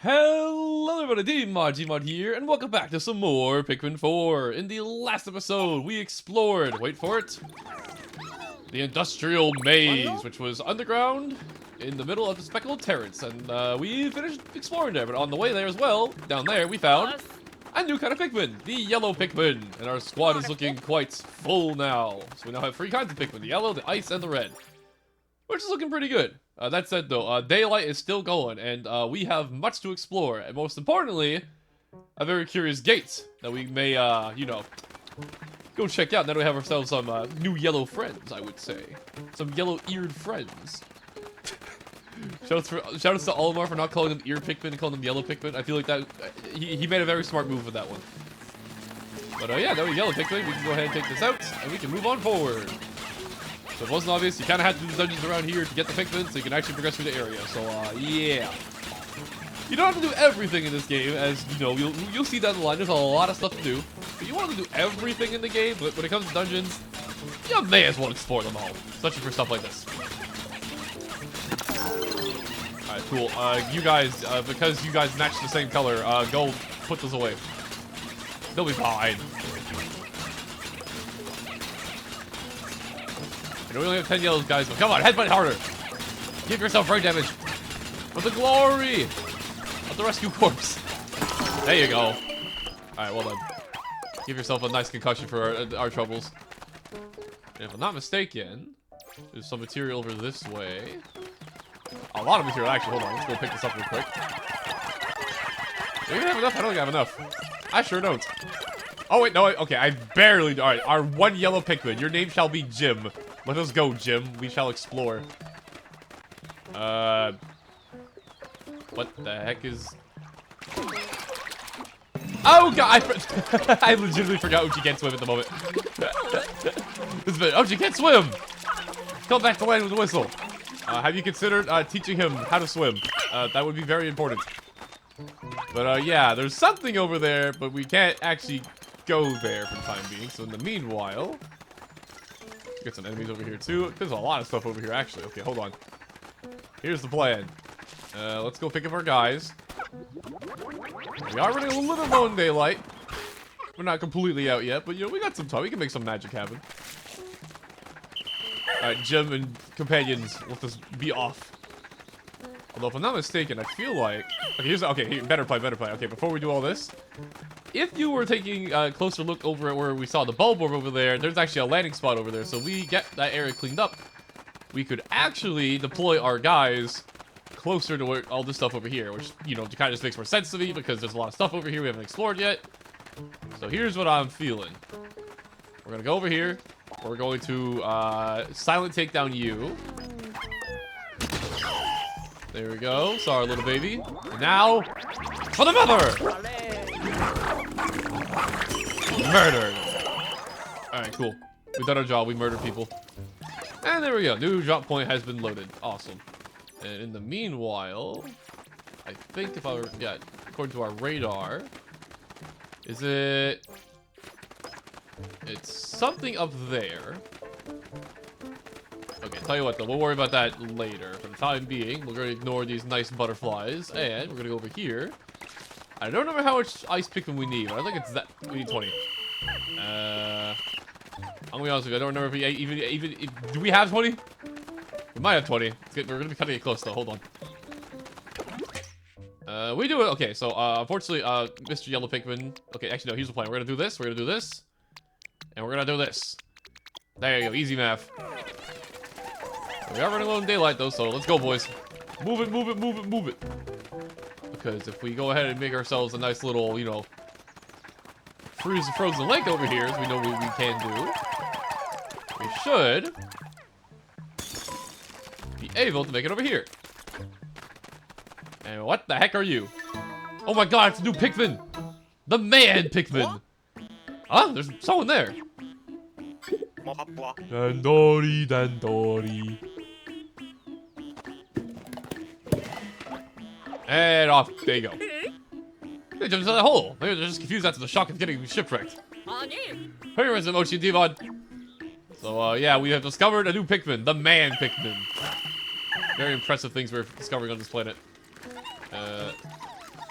Hello everybody, Gmod here, and welcome back to some more Pikmin 4. In the last episode, we explored, wait for it, the industrial maze, which was underground in the middle of the speckled terrace, and we finished exploring there, but on the way there as well, down there, we found a new kind of Pikmin, the yellow Pikmin, and our squad is looking quite full now. So we now have three kinds of Pikmin, the yellow, the ice, and the red, which is looking pretty good. That said, though, daylight is still going, and we have much to explore, and most importantly, a very curious gate that we may, you know, go check out. Now that we have ourselves some new yellow friends, I would say. Some yellow-eared friends. Shoutouts to Olimar for not calling them ear Pikmin and calling them yellow Pikmin. I feel like that he made a very smart move with that one. But yeah, now we yellow Pikmin. We can go ahead and take this out, and we can move on forward. So if it wasn't obvious, you kind of have to do the dungeons around here to get the Pikmin, so you can actually progress through the area. So, yeah. You don't have to do everything in this game, as, you know, you'll see down the line. There's a lot of stuff to do. But you want to do everything in the game, but when it comes to dungeons, you may as well explore them all. Especially for stuff like this. Alright, cool. You guys, because you guys match the same color, go put those away. They'll be fine. We only have 10 yellows, guys, but come on, headbutt harder. Give yourself brain damage. For the glory of the rescue corps. There you go. Alright, well done. Give yourself a nice concussion for our troubles. And if I'm not mistaken, there's some material over this way. A lot of material, actually. Hold on, let's go pick this up real quick. Do you have enough? I don't think I have enough. I sure don't. Oh, wait, no, okay, I barely... Alright, our one yellow Pikmin. Your name shall be Jim. Let us go, Jim. We shall explore. What the heck is... Oh, God! I legitimately forgot Uchi can't swim at the moment. Uchi can't swim! Come back to land with a whistle. Have you considered teaching him how to swim? That would be very important. But, yeah, there's something over there, but we can't actually go there for the time being. So in the meanwhile... Get some enemies over here too. There's a lot of stuff over here actually. Okay, hold on. Here's the plan. Let's go pick up our guys. We are running a little low in daylight. We're not completely out yet, but you know, we got some time. We can make some magic happen. Alright, Jim and companions, let us be off. Although if I'm not mistaken, I feel like... Okay, here, better play. Okay, before we do all this, if you were taking a closer look over at where we saw the bulb orb over there, there's actually a landing spot over there. So we get that area cleaned up, we could actually deploy our guys closer to where all this stuff over here, which, you know, kind of just makes more sense to me because there's a lot of stuff over here we haven't explored yet. So here's what I'm feeling. We're going to go over here. We're going to silent take down you. There we go. Saw our little baby. And now, for the mother! Murdered. Alright, cool. We've done our job. We murdered people. And there we go. New drop point has been loaded. Awesome. And in the meanwhile, I think if I were... Yeah, according to our radar, is it... It's something up there. Okay, tell you what though, we'll worry about that later. For the time being, we're going to ignore these nice butterflies, and we're going to go over here. I don't remember how much ice Pikmin we need, but I think it's that. We need 20. I'm going to be honest with you, I don't remember if we even do we have 20? We might have 20. We're going to be cutting it close though, hold on. We do it, okay, so unfortunately, Mr. Yellow Pikmin, okay, actually no, here's the plan. We're going to do this, and we're going to do this. There you go, easy math. We are running low in daylight though, so let's go, boys. Move it. Because if we go ahead and make ourselves a nice little, you know, frozen lake over here, as we know we can do, we should be able to make it over here. And what the heck are you? Oh my god, it's a new Pikmin! The man Pikmin! Huh? There's someone there. Dandori. And off. There you go. They jumped into that hole. Maybe they're just confused after the shock of getting shipwrecked. Here is Mochi Demon. So, yeah, we have discovered a new Pikmin. The man Pikmin. Very impressive things we're discovering on this planet.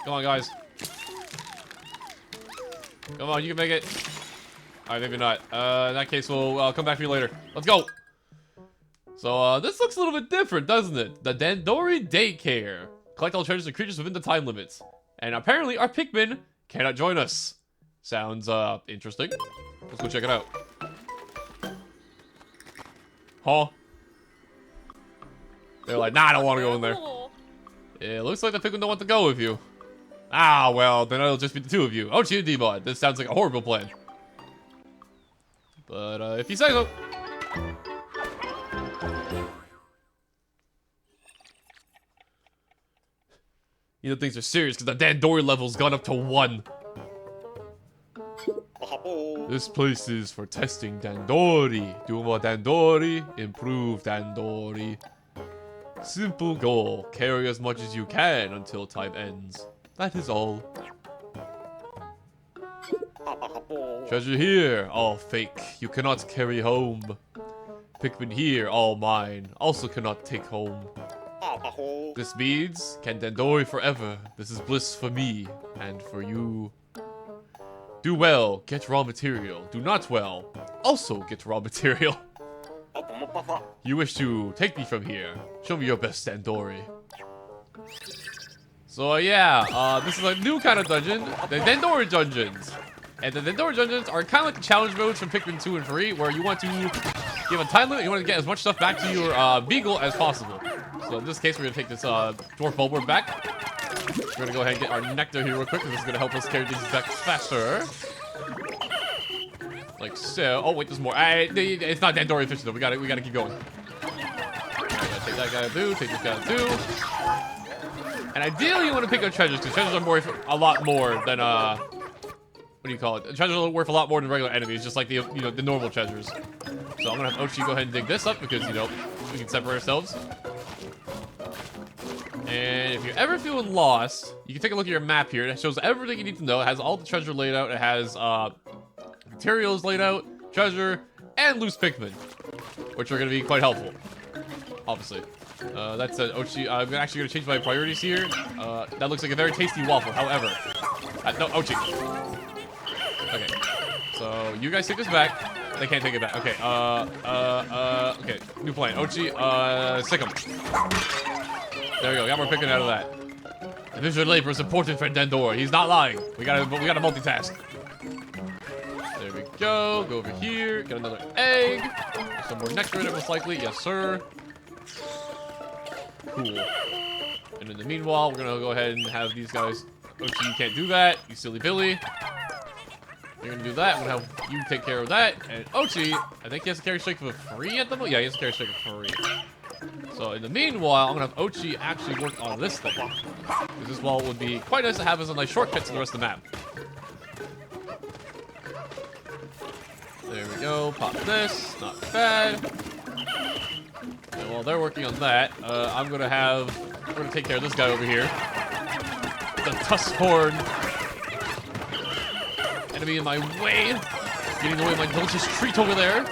Come on, guys. Come on, you can make it. Alright, maybe not. In that case, we'll come back for you later. Let's go! So, this looks a little bit different, doesn't it? The Dandori Daycare. Collect all treasures and creatures within the time limits. And apparently, our Pikmin cannot join us. Sounds, interesting. Let's go check it out. Huh? They're like, nah, I don't want to go in there. Yeah, it looks like the Pikmin don't want to go with you. Ah, well, then it'll just be the two of you. Oh, Chief D-Mod. This sounds like a horrible plan. But, if you say so. You know things are serious because the Dandori level's gone up to 1. This place is for testing Dandori. Do more Dandori, improve Dandori. Simple goal, carry as much as you can until time ends. That is all. Treasure here, all fake. You cannot carry home. Pikmin here, all mine. Also cannot take home. This means can Dandori forever. This is bliss for me and for you. Do well, get raw material. Do not well, also get raw material. You wish to take me from here. Show me your best Dandori. So yeah, this is a new kind of dungeon, the Dandori dungeons. And the Dandori dungeons are kind of like the challenge modes from Pikmin 2 and 3, where you want to give a time limit, you want to get as much stuff back to your beagle as possible. So in this case, we're going to take this dwarf bulborb back. We're going to go ahead and get our nectar here real quick, because this is going to help us carry these back faster. Like so. Oh wait, there's more. It's not Dandori efficient though. We gotta keep going. Alright, take that guy too. Take this guy too. And ideally, you want to pick up treasures because treasures are worth a lot more than what do you call it? Treasures are worth a lot more than regular enemies, just like the the normal treasures. So I'm gonna have Ochi go ahead and dig this up because we can separate ourselves. And if you're ever feeling lost, you can take a look at your map here. It shows everything you need to know. It has all the treasure laid out. It has materials laid out, treasure, and loose Pikmin, which are going to be quite helpful, obviously. That's Ochi. I'm actually going to change my priorities here. That looks like a very tasty waffle, however. No, Ochi. Okay, so you guys take this back. They can't take it back. Okay, okay, new plan. Ochi, sick 'em. There we go, got more Pikmin out of that. The visual labor is important for Dandori. He's not lying. We gotta multitask. There we go. Go over here. Get another egg. Some more nectar in it, most likely. Yes, sir. Cool. And in the meanwhile, we're gonna go ahead and have these guys. Ochi, you can't do that. You silly Billy. You're gonna do that. I'm gonna have you take care of that. And Ochi, I think he has to carry strike for free at the moment. Yeah, he has to carry strike for free. So in the meanwhile, I'm gonna have Ochi actually work on this thing. Because this wall would be quite nice to have as a nice shortcut to the rest of the map. There we go, pop this, not bad. And while they're working on that, we're gonna take care of this guy over here. The Tuskhorn. Enemy in my way. Getting in the way of my delicious treat over there.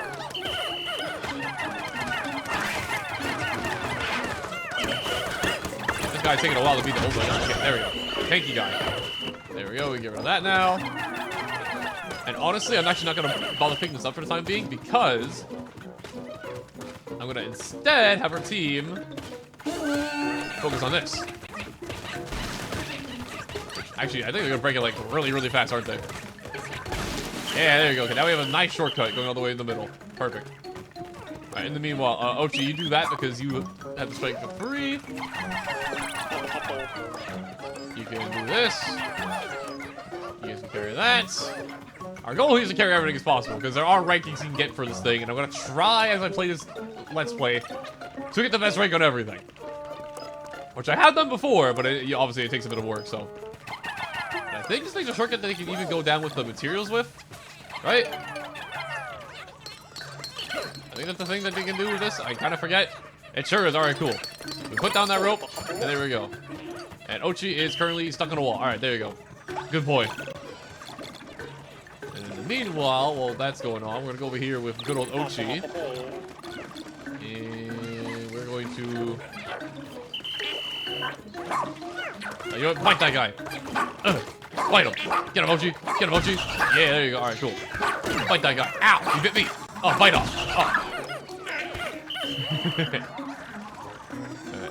This guy's taking a while to beat the old guy. Okay, there we go. Tanky guy. There we go, we get rid of that now. And honestly, I'm actually not gonna bother picking this up for the time being because I'm gonna instead have our team focus on this. Actually, I think they're gonna break it like really, really fast, aren't they? Yeah, there you go. Okay, now we have a nice shortcut going all the way in the middle. Perfect. Alright, in the meanwhile, Ochi, you do that because you have the strike for free. You can do this. You guys can carry that. Our goal here is to carry everything as possible, because there are rankings you can get for this thing, and I'm going to try, as I play this Let's Play, to get the best rank on everything. Which I have done before, but obviously it takes a bit of work, so. And I think this thing's a shortcut that you can even go down with the materials with, right? I think that's the thing that they can do with this. I kind of forget. It sure is. Alright, cool. We put down that rope, and there we go. And Ochi is currently stuck on a wall. Alright, there you go. Good boy. Meanwhile, while that's going on, we're going to go over here with good old Ochi. And we're going to... you know what? Fight that guy. Fight him. Get him, Mochi. Get him, Mochi. Yeah, there you go. All right, cool. Fight that guy. Ow, you bit me. Oh, bite off. Oh. Alright,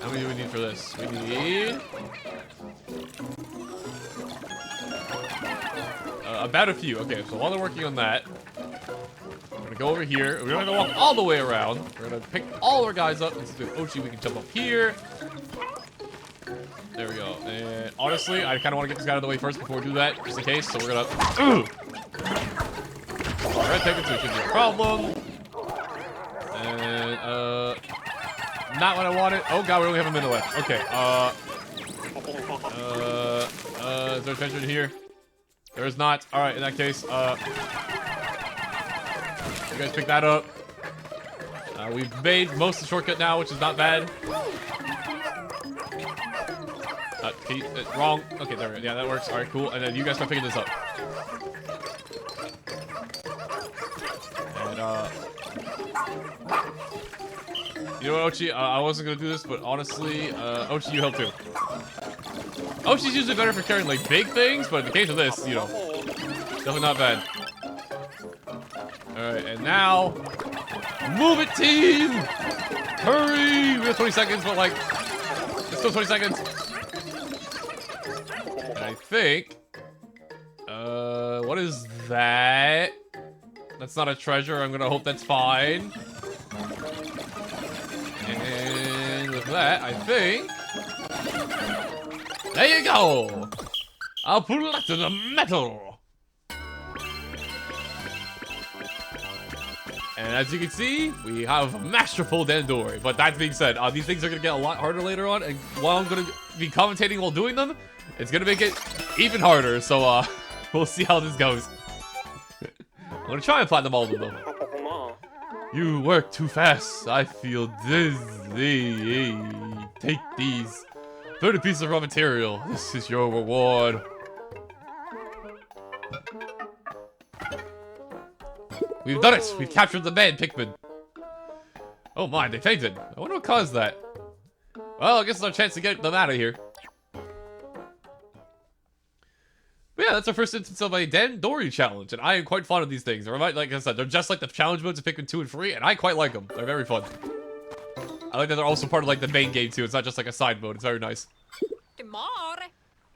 how many do we need for this? We need... about a few. Okay, so while they're working on that, we're gonna go over here. We're gonna walk all the way around. We're gonna pick all our guys up. Let's do Ochi. We can jump up here. There we go. And honestly, I kind of want to get this guy out of the way first before we do that, just in case. So we're gonna... Red ticket, so it shouldn't be a problem. And, not what I wanted. Oh god, we only have a minute left. Okay, is there a treasure in here? There is not. Alright, in that case, you guys pick that up. We've made most of the shortcut now, which is not bad. Wrong. Okay, there we go. Yeah, that works. Alright, cool. And then you guys start picking this up. And, you know what, Ochi? I wasn't gonna do this, but honestly, Ochi, you help too. Ochi's usually better for carrying, like, big things, but in the case of this, you know, definitely not bad. Alright, and now, move it, team! Hurry! We have 20 seconds, but, like, it's still 20 seconds. And I think, what is that? That's not a treasure. I'm gonna hope that's fine. And with that, I think... There you go! I'll put it to the metal! And as you can see, we have a masterful Dandori. But that being said, these things are gonna get a lot harder later on, and while I'm gonna be commentating while doing them, it's gonna make it even harder, so we'll see how this goes. I'm gonna try and platinum all of them though. You work too fast. I feel dizzy. Take these 30 pieces of raw material. This is your reward. We've done it. We've captured the man, Pikmin. Oh my, they fainted. I wonder what caused that. Well, I guess it's our chance to get them out of here. But yeah, that's our first instance of a Dandori challenge, and I am quite fond of these things. Like I said, they're just like the challenge modes of Pikmin 2 and 3, and I quite like them. They're very fun. I like that they're also part of like the main game too. It's not just like a side mode. It's very nice. Well,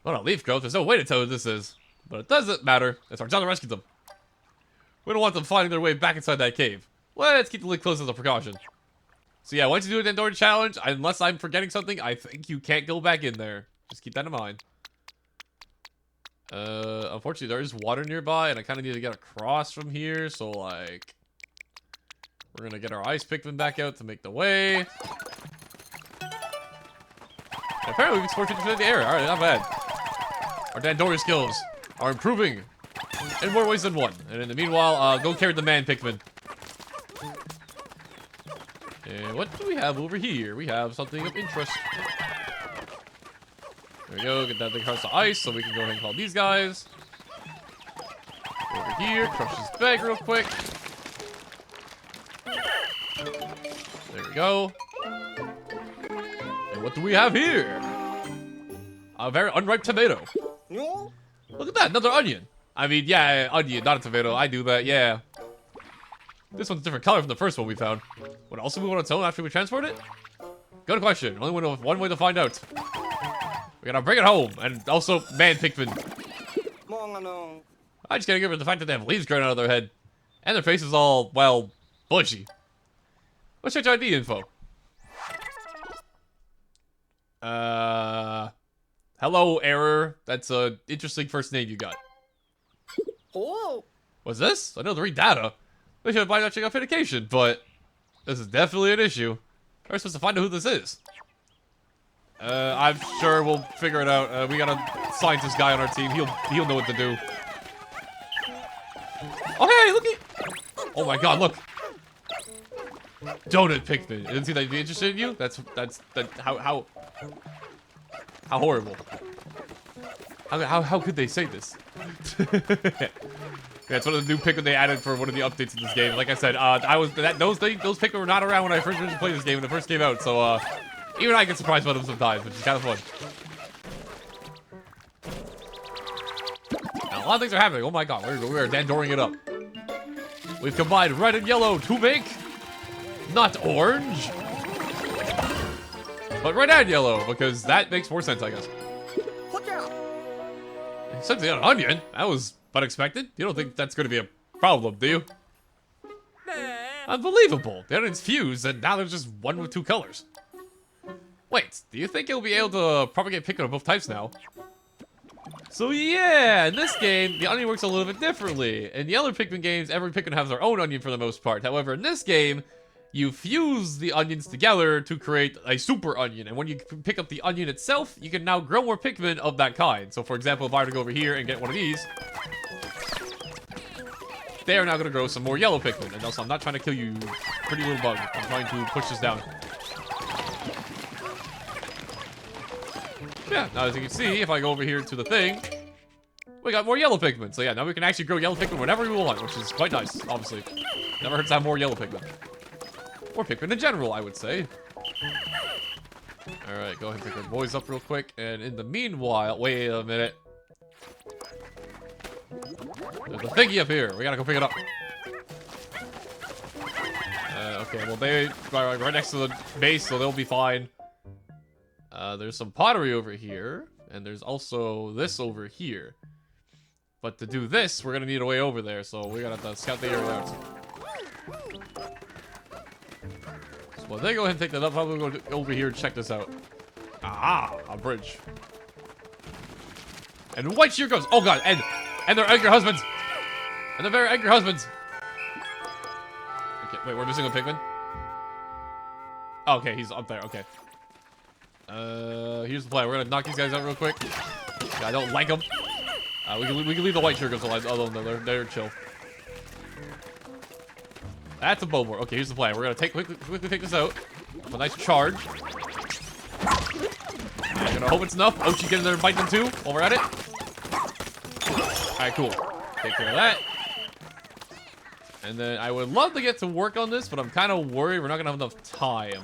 no, leaf growth. There's no way to tell who this is, but it doesn't matter. It's our job to rescue them. We don't want them finding their way back inside that cave. Let's keep the lid closed as a precaution. So yeah, once you do a Dandori challenge, unless I'm forgetting something, I think you can't go back in there. Just keep that in mind. Unfortunately, there is water nearby, and I kind of need to get across from here, so, like... We're gonna get our ice Pikmin back out to make the way. And apparently, we can score 50% of the area. Alright, not bad. Our Dandori skills are improving in more ways than one. And in the meanwhile, go carry the man Pikmin. And what do we have over here? We have something of interest. There we go, get that thing across the ice so we can go ahead and call these guys. Go over here, crush this bag real quick. There we go. And what do we have here? A very unripe tomato. Look at that, another onion. I mean, yeah, onion, not a tomato. I do that, yeah. This one's a different color from the first one we found. What else do we want to tell after we transport it? Good question. Only one way to find out. We gotta bring it home, and also man Pikmin. I just gotta give it the fact that they have leaves growing out of their head, and their face is all, well, bushy. Let's check ID info. Hello, error. That's a interesting first name you got. Oh. What's this? I know to read data. We should find out check authentication, but this is definitely an issue. We're supposed to find out who this is. I'm sure we'll figure it out. We got a scientist guy on our team. He'll know what to do. Oh, hey, look at... Oh my god, look. Donut Pikmin. I didn't see that he'd be interested in you? How horrible. How could they say this? Yeah, it's one of the new Pikmin they added for one of the updates in this game. Like I said, those Pikmin were not around when I first originally played this game when it first came out, so even I get surprised by them sometimes, which is kind of fun. A lot of things are happening. Oh my god, we're Dandoring it up. We've combined red and yellow to make not orange, but red and yellow, because that makes more sense, I guess. Something on an onion? That was unexpected. You don't think that's going to be a problem, do you? Unbelievable. The onions fused, and now there's just one with two colors. Wait, do you think you'll be able to propagate Pikmin of both types now? So yeah, in this game, the onion works a little bit differently. In the other Pikmin games, every Pikmin has their own onion for the most part. However, in this game, you fuse the onions together to create a super onion. And when you pick up the onion itself, you can now grow more Pikmin of that kind. So for example, if I were to go over here and get one of these, they are now going to grow some more yellow Pikmin. And also, I'm not trying to kill you, pretty little bug. I'm trying to push this down. Yeah, now as you can see, if I go over here to the thing, we got more yellow Pikmin. So yeah, now we can actually grow yellow Pikmin whenever we want, which is quite nice, obviously. Never hurts to have more yellow Pikmin. Or Pikmin in general, I would say. Alright, go ahead and pick our boys up real quick. And in the meanwhile, wait a minute. There's a thingy up here. We gotta go pick it up. Okay, well, they are right next to the base, so they'll be fine. There's some pottery over here. And there's also this over here. But to do this, we're gonna need a way over there. So we gotta have to scout the area out. Well, they go ahead and take that up. I'm gonna go over here and check this out. Ah, a bridge. And white shear goes. Oh god, and they're angry husbands. And they're very angry husbands. Okay, wait, we're missing a Pikmin. Okay, he's up there. Okay. Here's the plan. We're gonna knock these guys out real quick. Yeah, I don't like them. We can leave the white shear goes alone. They're chill. That's a bow board. Okay, here's the plan. We're gonna quickly take this out. A nice charge. I'm gonna hope it's enough. Ochi, get in there and bite them too while we're at it. Alright, cool. Take care of that. And then I would love to get to work on this, but I'm kind of worried we're not gonna have enough time.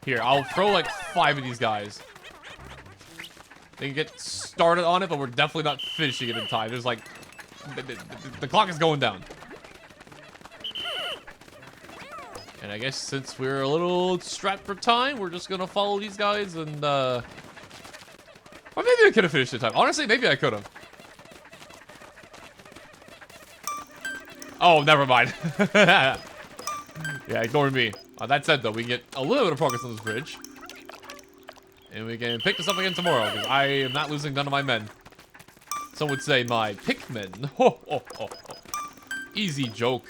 Here, I'll throw like 5 of these guys. They can get started on it, but we're definitely not finishing it in time. There's like... The clock is going down. And I guess since we're a little strapped for time, we're just gonna follow these guys and, or maybe I could have finished in time. Honestly, maybe I could have. Oh, never mind. Yeah, ignore me. That said, though, we can get a little bit of progress on this bridge. And we can pick this up again tomorrow, because I am not losing none of my men. Some would say my Pikmin. Ho, ho, ho, ho. Easy joke.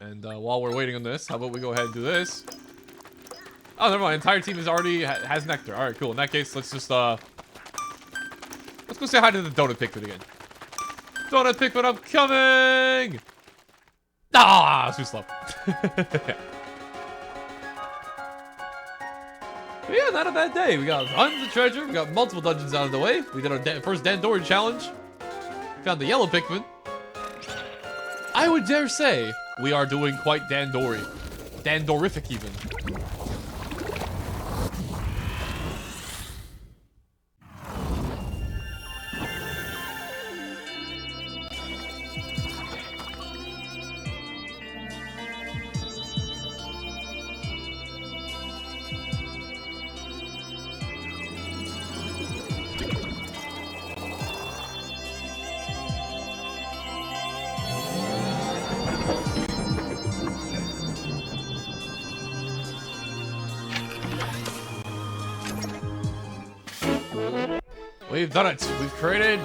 And while we're waiting on this, how about we go ahead and do this? Oh, never mind. Entire team is already has nectar. All right, cool. In that case, let's just let's go say hi to the donut Pikmin again. Donut Pikmin, I'm coming! Ah, too slow. But yeah, not a bad day. We got tons of treasure. We got multiple dungeons out of the way. We did our first Dandori challenge. Found the yellow Pikmin. I would dare say we are doing quite Dandori. Dandorific even. We've done it. We've created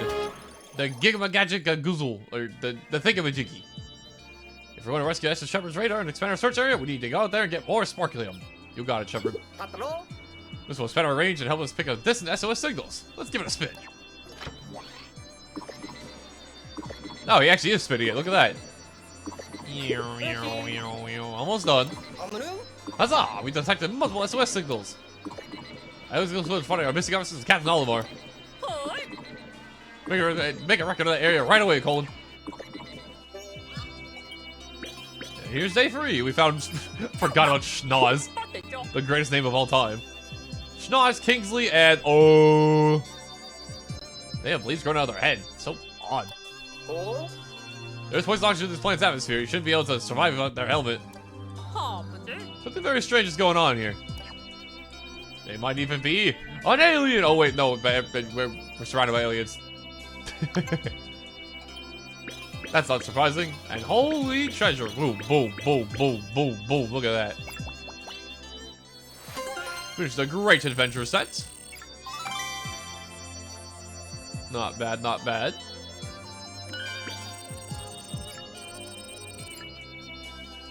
the Gigamagadget Goozle, or the Thingamajiggy. If we want to rescue Esther Shepard's radar and expand our search area, we need to go out there and get more Sparklium. You got it, Shepard. This will expand our range and help us pick up distant SOS signals. Let's give it a spin. Oh, he actually is spinning it. Look at that. Almost done. Huzzah! We detected multiple SOS signals. I always go so funny. Our missing officers is Captain Olimar. Make a record of that area right away, Colin. And here's day 3. We found... forgot about Schnoz. The greatest name of all time. Schnoz, Kingsley, and... Oh... They have leaves growing out of their head. So odd. Oh. There's poison oxygen in this planet's atmosphere. You shouldn't be able to survive without their helmet. Something very strange is going on here. They might even be an alien. Oh wait, no, we're surrounded by aliens. That's not surprising. And holy treasure. Boom, boom, boom, boom, boom, boom. Look at that. Which is a great adventure set. Not bad, not bad.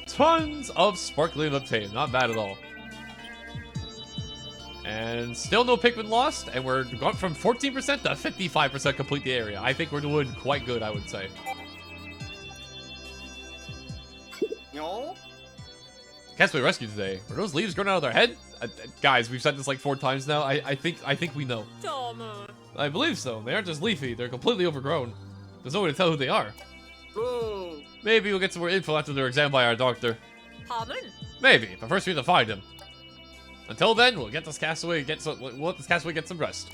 Tons of sparkling obtained. Not bad at all. And still no Pikmin lost, and we're going from 14% to 55% complete the area. I think we're doing quite good, I would say. No. Cats we rescued today. Were those leaves growing out of their head? Guys, we've said this like 4 times now. I think we know. I believe so. They aren't just leafy. They're completely overgrown. There's no way to tell who they are. Boo. Maybe we'll get some more info after they're examined by our doctor. Maybe, but first we need to find him. Until then, we'll get this castaway we'll let this castaway get some rest.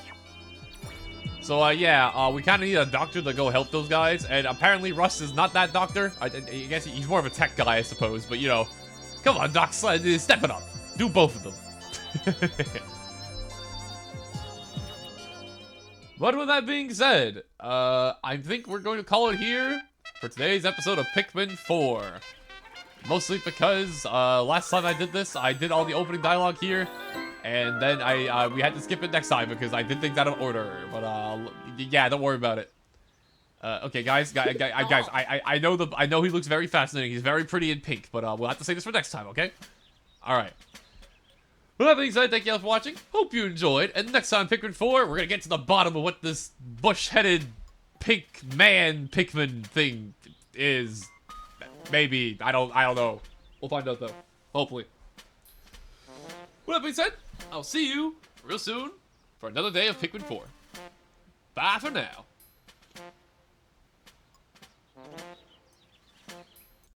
So yeah, we kind of need a doctor to go help those guys, and apparently Russ is not that doctor. I guess he's more of a tech guy, I suppose. But you know, come on, Doc, step it up. Do both of them. But with that being said, I think we're going to call it here for today's episode of Pikmin 4. Mostly because last time I did this, I did all the opening dialogue here, and then we had to skip it next time because I did things out of order. But yeah, don't worry about it. Okay, guys, I know he looks very fascinating. He's very pretty in pink, but we'll have to save this for next time, okay? All right. With that being said, thank you all for watching. Hope you enjoyed. And next time, Pikmin 4, we're gonna get to the bottom of what this bush-headed pink man Pikmin thing is. Maybe. I don't know. We'll find out, though. Hopefully. With that being said, I'll see you real soon for another day of Pikmin 4. Bye for now.